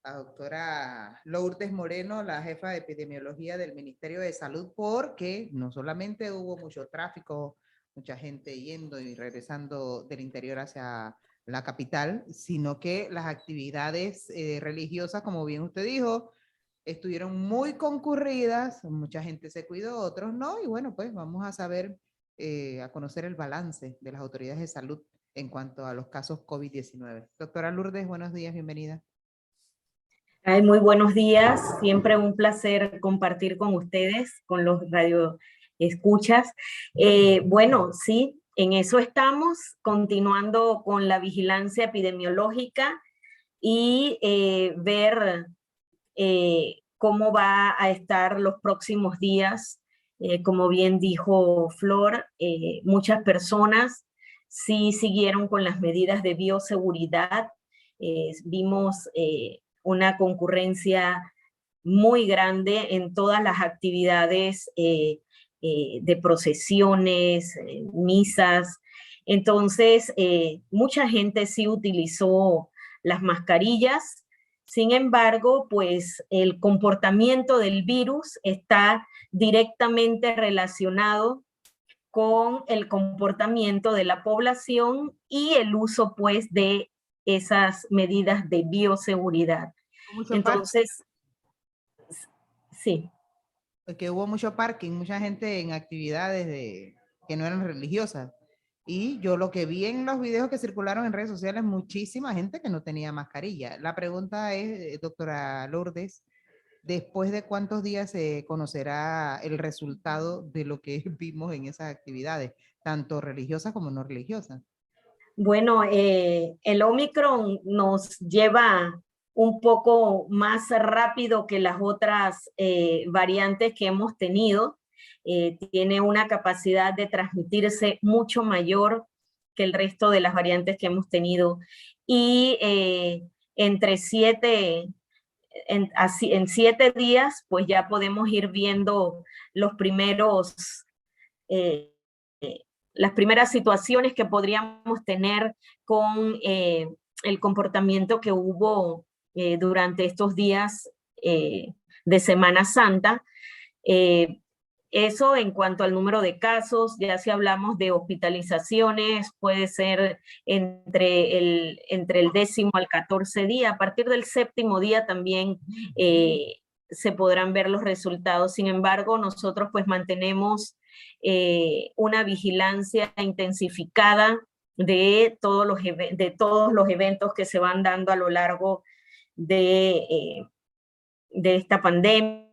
la doctora Lourdes Moreno, la jefa de epidemiología del Ministerio de Salud, porque no solamente hubo mucho tráfico, mucha gente yendo y regresando del interior hacia la capital, sino que las actividades religiosas, como bien usted dijo, estuvieron muy concurridas, mucha gente se cuidó, otros no, y bueno, pues vamos a saber, a conocer el balance de las autoridades de salud en cuanto a los casos COVID-19. Doctora Lourdes, buenos días, bienvenida. Ay, muy buenos días, siempre un placer compartir con ustedes, con los radioescuchas. Bueno, sí, en eso estamos, continuando con la vigilancia epidemiológica y ver cómo va a estar los próximos días. Como bien dijo Flor, muchas personas sí siguieron con las medidas de bioseguridad. Vimos una concurrencia muy grande en todas las actividades de procesiones, misas. Entonces, mucha gente sí utilizó las mascarillas. Sin embargo, pues el comportamiento del virus está directamente relacionado con el comportamiento de la población y el uso, pues, de esas medidas de bioseguridad. Mucho parking, Entonces, sí. que hubo mucho parking, mucha gente en actividades que no eran religiosas. Y yo lo que vi en los videos que circularon en redes sociales, muchísima gente que no tenía mascarilla. La pregunta es, doctora Lourdes, ¿después de cuántos días se conocerá el resultado de lo que vimos en esas actividades, tanto religiosas como no religiosas? Bueno, el Omicron nos lleva un poco más rápido que las otras variantes que hemos tenido. Tiene una capacidad de transmitirse mucho mayor que el resto de las variantes que hemos tenido. Y entre en 7 días, pues ya podemos ir viendo los primeros eh, las primeras situaciones que podríamos tener con el comportamiento que hubo durante estos días de Semana Santa. Eh, Eso en cuanto al número de casos, ya si hablamos de hospitalizaciones, puede ser entre el 10º al 14 día. A partir del 7º día también se podrán ver los resultados. Sin embargo, nosotros pues mantenemos una vigilancia intensificada de todos los eventos que se van dando a lo largo de esta pandemia.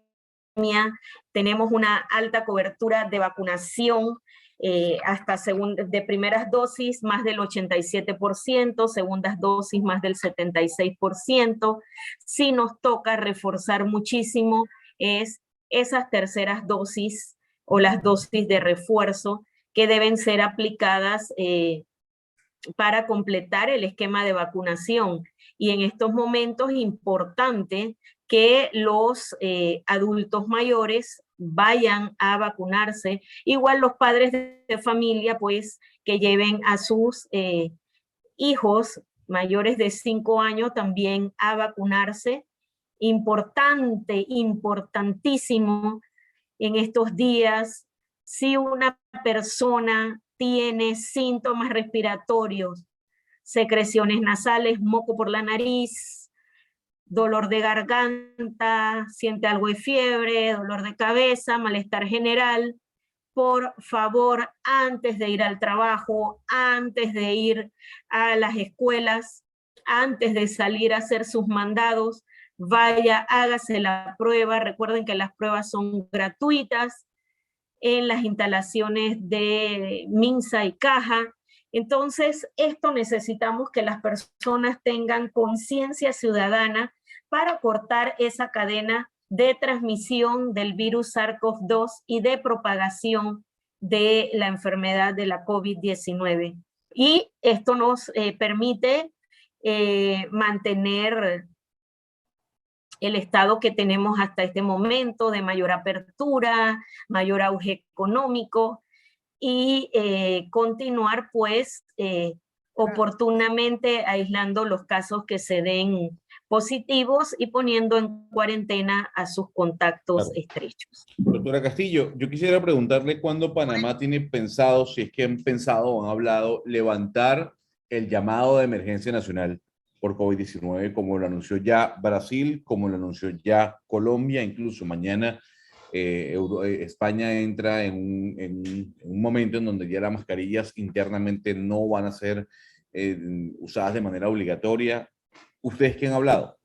Tenemos una alta cobertura de vacunación, hasta de primeras dosis más del 87%, segundas dosis más del 76%. Sí nos toca reforzar muchísimo es esas terceras dosis o las dosis de refuerzo que deben ser aplicadas para completar el esquema de vacunación. Y en estos momentos es importante que los adultos mayores vayan a vacunarse. Igual los padres de familia, pues, que lleven a sus hijos mayores de 5 años también a vacunarse. Importante, importantísimo en estos días, si una persona tiene síntomas respiratorios, secreciones nasales, moco por la nariz, dolor de garganta, siente algo de fiebre, dolor de cabeza, malestar general, por favor, antes de ir al trabajo, antes de ir a las escuelas, antes de salir a hacer sus mandados, vaya, hágase la prueba. Recuerden que las pruebas son gratuitas en las instalaciones de Minsa y Caja. Entonces, esto necesitamos que las personas tengan conciencia ciudadana para cortar esa cadena de transmisión del virus SARS-CoV-2 y de propagación de la enfermedad de la COVID-19. Y esto nos permite mantener el estado que tenemos hasta este momento de mayor apertura, mayor auge económico y continuar pues oportunamente aislando los casos que se den positivos y poniendo en cuarentena a sus contactos estrechos. Doctora Castillo, yo quisiera preguntarle cuándo Panamá tiene pensado, si es que han pensado o han hablado, levantar el llamado de emergencia nacional por COVID-19, como lo anunció ya Brasil, como lo anunció ya Colombia, incluso mañana España entra en un momento en donde ya las mascarillas internamente no van a ser usadas de manera obligatoria. ¿Ustedes qué han hablado?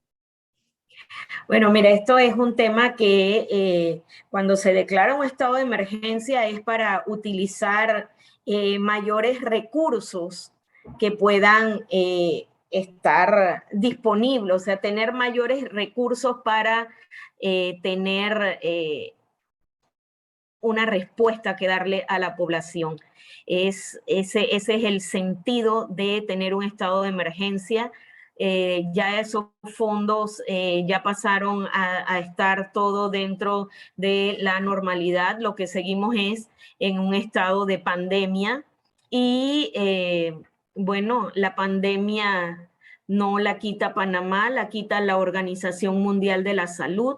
Bueno, mira, esto es un tema que cuando se declara un estado de emergencia es para utilizar mayores recursos que puedan estar disponibles, o sea, tener mayores recursos para tener una respuesta que darle a la población. Ese es el sentido de tener un estado de emergencia. Ya esos fondos ya pasaron a estar todo dentro de la normalidad. Lo que seguimos es en un estado de pandemia y bueno, la pandemia no la quita Panamá, la quita la Organización Mundial de la Salud.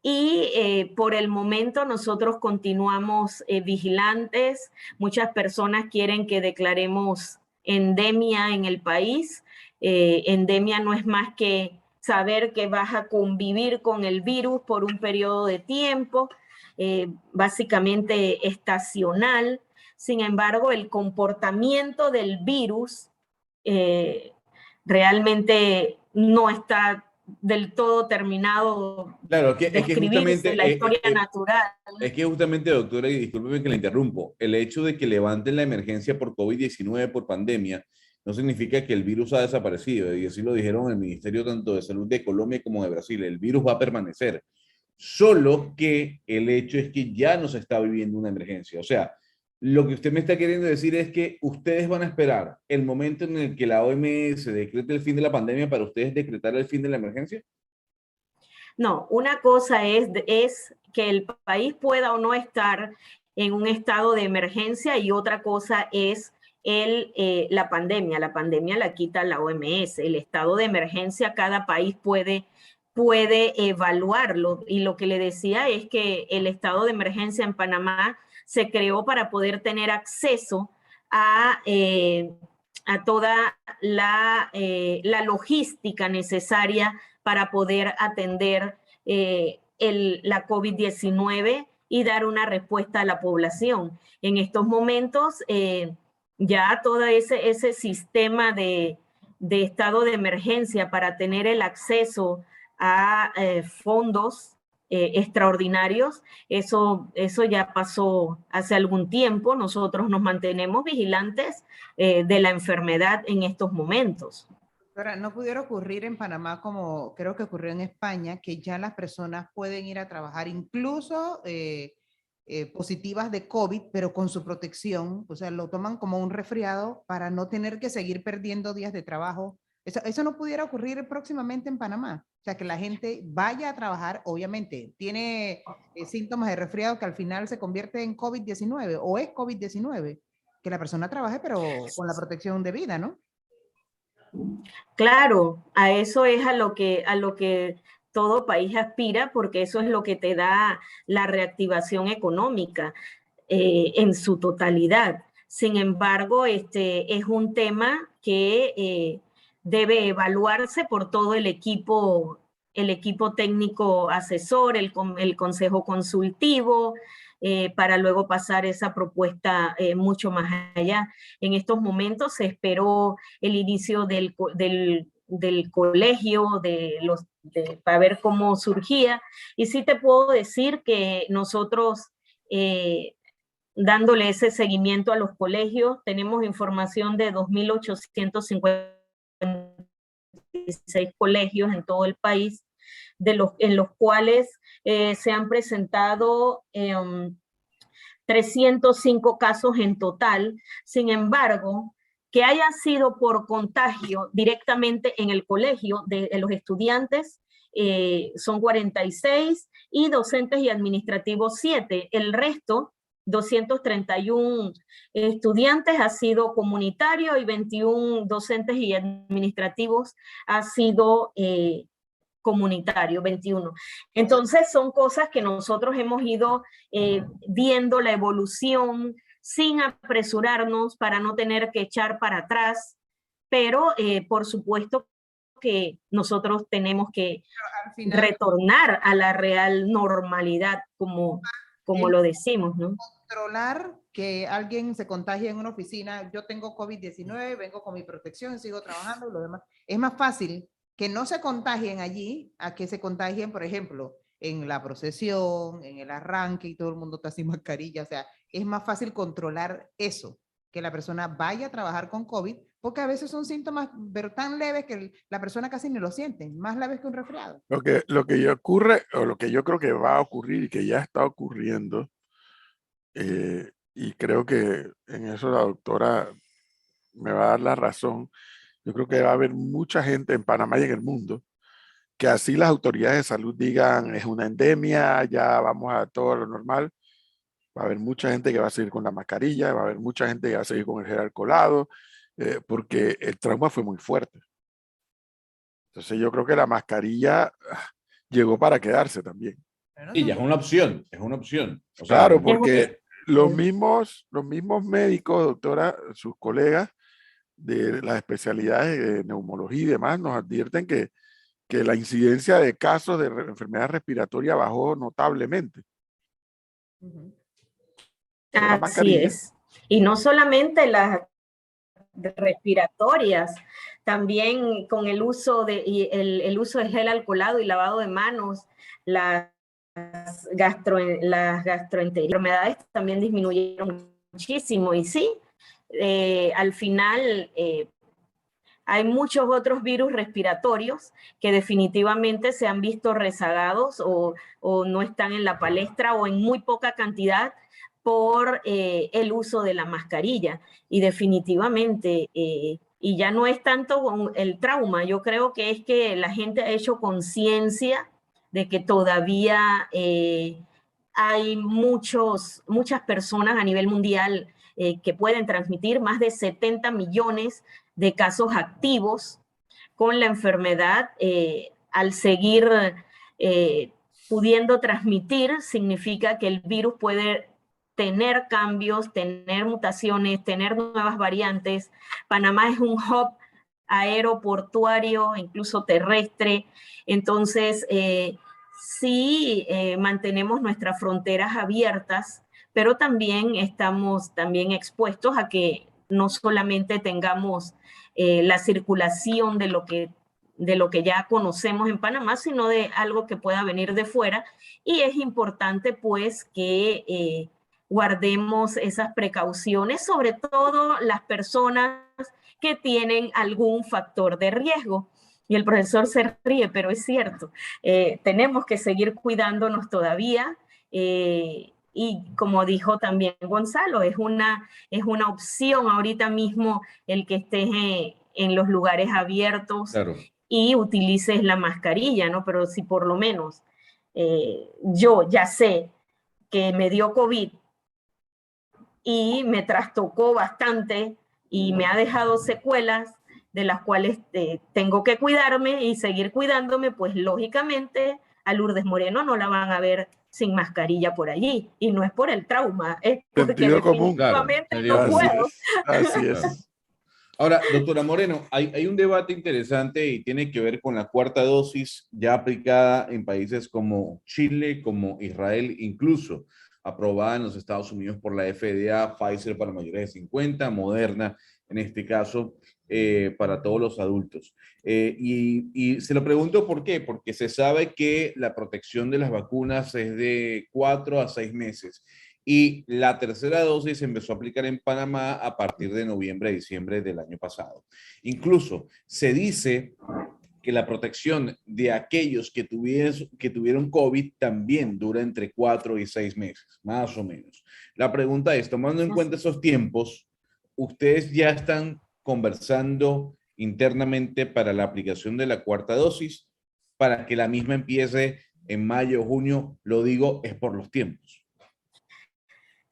Y por el momento nosotros continuamos vigilantes. Muchas personas quieren que declaremos endemia en el país. Endemia no es más que saber que vas a convivir con el virus por un periodo de tiempo, básicamente estacional. Sin embargo, el comportamiento del virus realmente no está del todo terminado Claro, de escribirse la historia natural. Es que justamente, doctora, y discúlpeme que la interrumpo, el hecho de que levanten la emergencia por COVID-19, por pandemia, no significa que el virus ha desaparecido, y así lo dijeron el Ministerio tanto de Salud de Colombia como de Brasil, el virus va a permanecer, solo que el hecho es que ya no se está viviendo una emergencia. O sea, lo que usted me está queriendo decir es que ustedes van a esperar el momento en el que la OMS decrete el fin de la pandemia para ustedes decretar el fin de la emergencia. No, una cosa es que el país pueda o no estar en un estado de emergencia y otra cosa es la pandemia. La pandemia la quita la OMS. El estado de emergencia cada país puede evaluarlo. Y lo que le decía es que el estado de emergencia en Panamá se creó para poder tener acceso a toda la logística necesaria para poder atender la COVID-19 y dar una respuesta a la población. En estos momentos, ya todo ese sistema de estado de emergencia para tener el acceso a fondos extraordinarios, eso ya pasó hace algún tiempo. Nosotros nos mantenemos vigilantes de la enfermedad en estos momentos. Ahora, no pudiera ocurrir en Panamá como creo que ocurrió en España, que ya las personas pueden ir a trabajar incluso positivas de COVID, pero con su protección, o sea, lo toman como un resfriado para no tener que seguir perdiendo días de trabajo. Eso no pudiera ocurrir próximamente en Panamá. O sea, que la gente vaya a trabajar, obviamente, tiene síntomas de resfriado que al final se convierte en COVID-19 o es COVID-19, que la persona trabaje, pero con la protección debida, ¿no? Claro, a eso es a lo que todo país aspira, porque eso es lo que te da la reactivación económica en su totalidad. Sin embargo, es un tema que debe evaluarse por todo el equipo técnico asesor, el consejo consultivo, para luego pasar esa propuesta mucho más allá. En estos momentos se esperó el inicio del colegio, para ver cómo surgía, y sí te puedo decir que nosotros, dándole ese seguimiento a los colegios, tenemos información de 2.856 colegios en todo el país, en los cuales se han presentado 305 casos en total. Sin embargo, que haya sido por contagio directamente en el colegio de los estudiantes, son 46, y docentes y administrativos 7. El resto 231 estudiantes ha sido comunitario y 21 docentes y administrativos ha sido comunitario, 21. Entonces son cosas que nosotros hemos ido viendo la evolución sin apresurarnos para no tener que echar para atrás, pero por supuesto que nosotros tenemos que retornar a la real normalidad, como lo decimos, ¿no? Controlar que alguien se contagie en una oficina, yo tengo COVID-19, vengo con mi protección, sigo trabajando y lo demás. Es más fácil que no se contagien allí a que se contagien, por ejemplo, en la procesión, en el arranque y todo el mundo está sin mascarilla. O sea, es más fácil controlar eso, que la persona vaya a trabajar con COVID, porque a veces son síntomas pero tan leves que la persona casi ni lo siente, más leves que un resfriado. Lo que ocurre, o lo que yo creo que va a ocurrir y que ya está ocurriendo, y creo que en eso la doctora me va a dar la razón, yo creo que va a haber mucha gente en Panamá y en el mundo que así las autoridades de salud digan es una endemia, ya vamos a todo lo normal. Va a haber mucha gente que va a seguir con la mascarilla, va a haber mucha gente que va a seguir con el gel alcoholado, porque el trauma fue muy fuerte. Entonces yo creo que la mascarilla llegó para quedarse también. Y ya es una opción, es una opción. O sea, Claro, porque los mismos médicos, doctora, sus colegas de las especialidades de neumología y demás nos advierten que la incidencia de casos de enfermedad respiratoria bajó notablemente. Así es. Y no solamente las respiratorias, también con el uso de gel alcoholado y lavado de manos, las gastroenteritis también disminuyeron muchísimo. Y sí, al final hay muchos otros virus respiratorios que definitivamente se han visto rezagados o no están en la palestra o en muy poca cantidad por el uso de la mascarilla. Y definitivamente, y ya no es tanto el trauma, yo creo que es que la gente ha hecho conciencia de que todavía hay muchas personas a nivel mundial que pueden transmitir, más de 70 millones de casos activos con la enfermedad. Al seguir pudiendo transmitir, significa que el virus puede tener cambios, tener mutaciones, tener nuevas variantes. Panamá es un hub aeroportuario, incluso terrestre. Entonces, sí mantenemos nuestras fronteras abiertas, pero también estamos expuestos a que no solamente tengamos la circulación de lo que ya conocemos en Panamá, sino de algo que pueda venir de fuera. Y es importante, pues, que guardemos esas precauciones, sobre todo las personas que tienen algún factor de riesgo. Y el profesor se ríe, pero es cierto. Tenemos que seguir cuidándonos todavía. Y como dijo también Gonzalo, es una opción ahorita mismo el que estés en los lugares abiertos, claro, y utilices la mascarilla, ¿no? Pero si por lo menos yo ya sé que me dio COVID y me trastocó bastante y me ha dejado secuelas de las cuales tengo que cuidarme y seguir cuidándome, pues lógicamente a Lourdes Moreno no la van a ver sin mascarilla por allí, y no es por el trauma, es porque sentido común, definitivamente claro, no puedo. Así es. Claro. Ahora, doctora Moreno, hay un debate interesante y tiene que ver con la cuarta dosis ya aplicada en países como Chile, como Israel, incluso aprobada en los Estados Unidos por la FDA, Pfizer para mayores de 50, Moderna, en este caso, para todos los adultos. Y se lo pregunto por qué, porque se sabe que la protección de las vacunas es de 4 a 6 meses. Y la tercera dosis se empezó a aplicar en Panamá a partir de noviembre, diciembre del año pasado. Incluso se dice que la protección de aquellos que tuvieron COVID también dura entre 4 y 6 meses, más o menos. La pregunta es, tomando en cuenta esos tiempos, ¿ustedes ya están conversando internamente para la aplicación de la cuarta dosis para que la misma empiece en mayo o junio? Lo digo, es por los tiempos.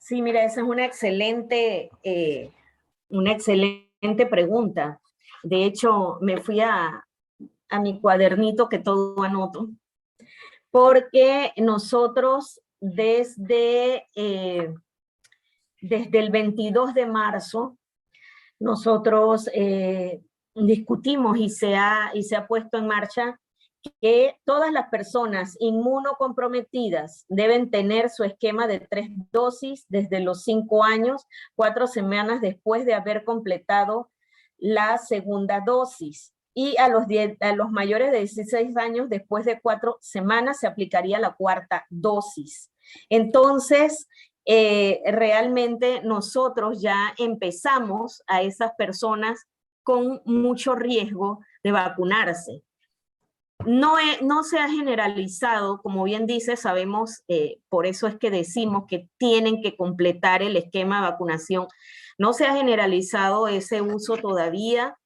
Sí, mira, esa es una excelente pregunta. De hecho, me fui a mi cuadernito que todo anoto, porque nosotros desde el 22 de marzo, nosotros discutimos y se ha puesto en marcha que todas las personas inmunocomprometidas deben tener su esquema de 3 dosis desde los 5 años, 4 semanas después de haber completado la segunda dosis. Y a los mayores de 16 años, después de 4 semanas, se aplicaría la cuarta dosis. Entonces, realmente nosotros ya empezamos a esas personas con mucho riesgo de vacunarse. No se ha generalizado, como bien dice, sabemos, por eso es que decimos que tienen que completar el esquema de vacunación. No se ha generalizado ese uso todavía,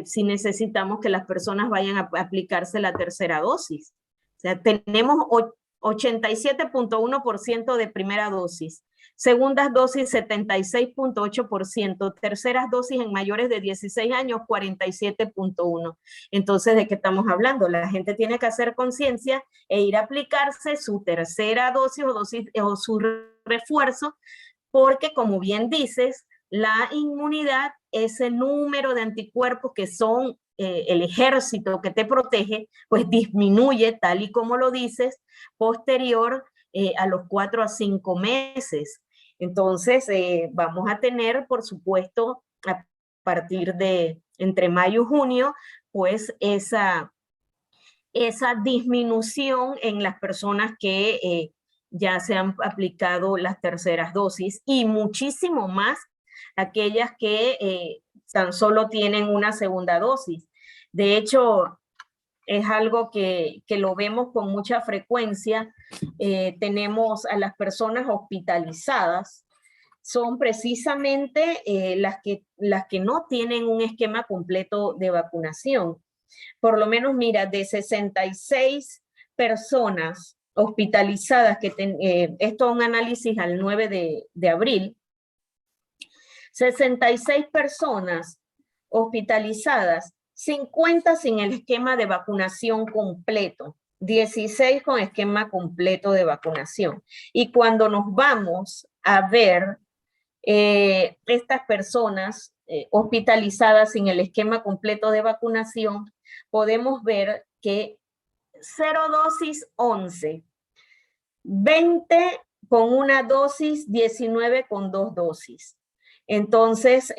si necesitamos que las personas vayan a aplicarse la tercera dosis. O sea, tenemos 87.1% de primera dosis, segundas dosis 76.8%, terceras dosis en mayores de 16 años 47.1%. Entonces, ¿de qué estamos hablando? La gente tiene que hacer conciencia e ir a aplicarse su tercera dosis o su refuerzo, porque como bien dices, la inmunidad, ese número de anticuerpos que son el ejército que te protege, pues disminuye, tal y como lo dices, posterior a los 4 a 5 meses. Entonces, vamos a tener, por supuesto, a partir de entre mayo y junio, pues esa disminución en las personas que ya se han aplicado las terceras dosis y muchísimo más aquellas que tan solo tienen una segunda dosis. De hecho, es algo que lo vemos con mucha frecuencia. Tenemos a las personas hospitalizadas, son precisamente las que no tienen un esquema completo de vacunación. Por lo menos, mira, de 66 personas hospitalizadas, esto es un análisis al 9 de abril, 66 personas hospitalizadas, 50 sin el esquema de vacunación completo, 16 con esquema completo de vacunación. Y cuando nos vamos a ver estas personas hospitalizadas sin el esquema completo de vacunación, podemos ver que 0 dosis 11, 20 con una dosis, 19 con 2 dosis. Entonces,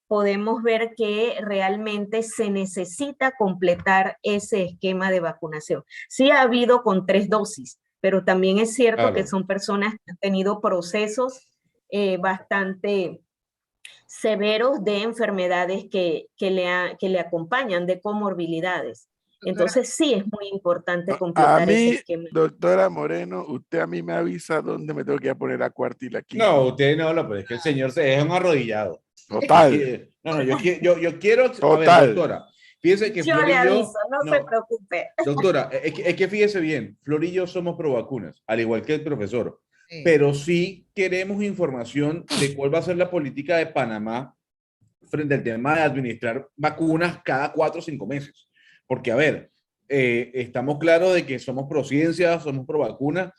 podemos ver que realmente se necesita completar ese esquema de vacunación. Sí ha habido con 3 dosis, pero también es cierto que son personas que han tenido procesos bastante severos de enfermedades que le acompañan, de comorbilidades. Entonces sí es muy importante completar ese esquema. Doctora Moreno, usted a mí me avisa dónde me tengo que poner la cuarta y la quinta. No, usted no habla, pero es que el señor se deja un arrodillado. Total. No, yo quiero, Total. A ver, doctora, fíjese que yo Flor le y aviso, no se preocupe. Doctora, es que fíjese bien, Flor y yo somos pro vacunas, al igual que el profesor, Sí. pero sí queremos información de cuál va a ser la política de Panamá frente al tema de administrar vacunas cada 4 o 5 meses. Porque, a ver, estamos claros de que somos pro ciencia, somos pro vacuna,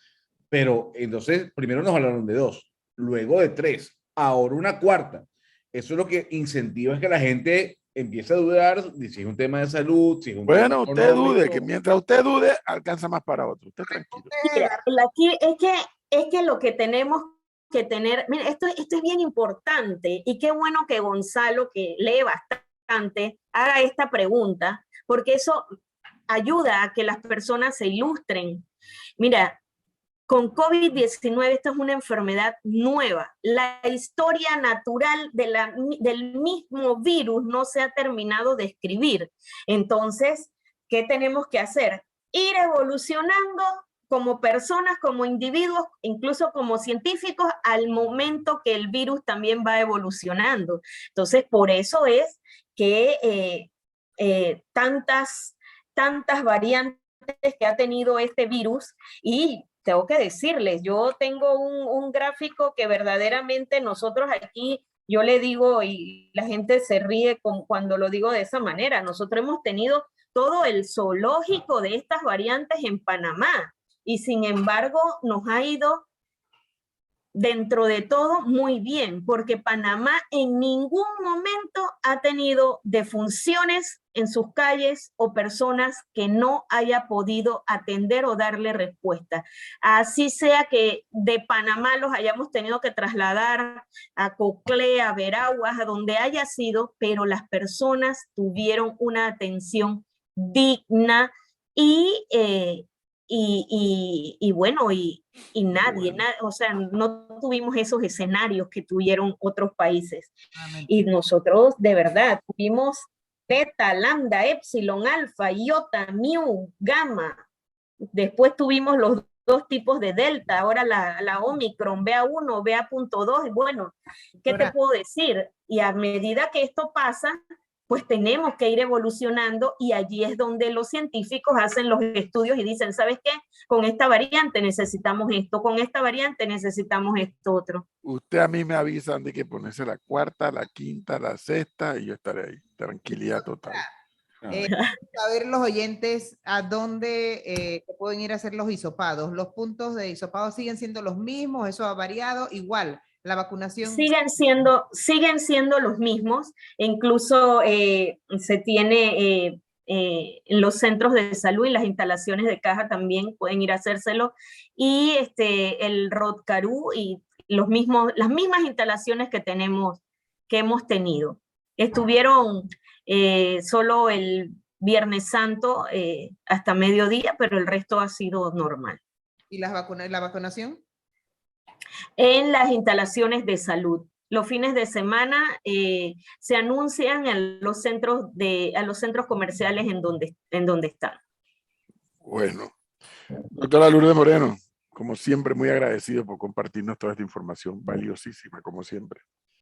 pero entonces primero nos hablaron de 2, luego de 3, ahora una cuarta. Eso es lo que incentiva es que la gente empiece a dudar de si es un tema de salud, si es un tema económico. Usted dude, que mientras usted dude, alcanza más para otro. Usted tranquilo. Mira, aquí es que lo que tenemos que tener, mira, esto es bien importante y qué bueno que Gonzalo, que lee bastante, haga esta pregunta, porque eso ayuda a que las personas se ilustren. Mira, con COVID-19 esta es una enfermedad nueva. La historia natural del mismo virus no se ha terminado de escribir. Entonces, ¿qué tenemos que hacer? Ir evolucionando como personas, como individuos, incluso como científicos, al momento que el virus también va evolucionando. Entonces, por eso es que tantas variantes que ha tenido este virus, y tengo que decirles, yo tengo un gráfico que verdaderamente nosotros aquí, yo le digo, y la gente se ríe cuando lo digo de esa manera, nosotros hemos tenido todo el zoológico de estas variantes en Panamá, y sin embargo nos ha ido dentro de todo muy bien, porque Panamá en ningún momento ha tenido defunciones en sus calles o personas que no haya podido atender o darle respuesta. Así sea que de Panamá los hayamos tenido que trasladar a Coclé, a Veraguas, a donde haya sido, pero las personas tuvieron una atención digna y bueno, y nadie, o sea, no tuvimos esos escenarios que tuvieron otros países. Y nosotros, de verdad, tuvimos beta, lambda, epsilon, alfa, iota, mu, gamma. Después tuvimos los dos tipos de delta, ahora la Omicron, BA1, BA.2, bueno, ¿qué te puedo decir? Y a medida que esto pasa, pues tenemos que ir evolucionando, y allí es donde los científicos hacen los estudios y dicen, ¿sabes qué? Con esta variante necesitamos esto, con esta variante necesitamos esto otro. Usted a mí me avisan de que ponerse la cuarta, la quinta, la sexta, y yo estaré ahí. Tranquilidad total. Saber los oyentes a dónde pueden ir a hacer los hisopados. ¿Los puntos de hisopado siguen siendo los mismos? ¿Eso ha variado? Igual. La vacunación siguen siendo los mismos, incluso se tiene en los centros de salud y las instalaciones de caja también pueden ir a hacérselo, y el Rotcarú y las mismas instalaciones que hemos tenido. Estuvieron solo el Viernes Santo hasta mediodía, pero el resto ha sido normal. ¿Y la vacunación? En las instalaciones de salud. Los fines de semana se anuncian a los centros comerciales en donde están. Bueno, doctora Lourdes Moreno, como siempre, muy agradecido por compartirnos toda esta información valiosísima, como siempre.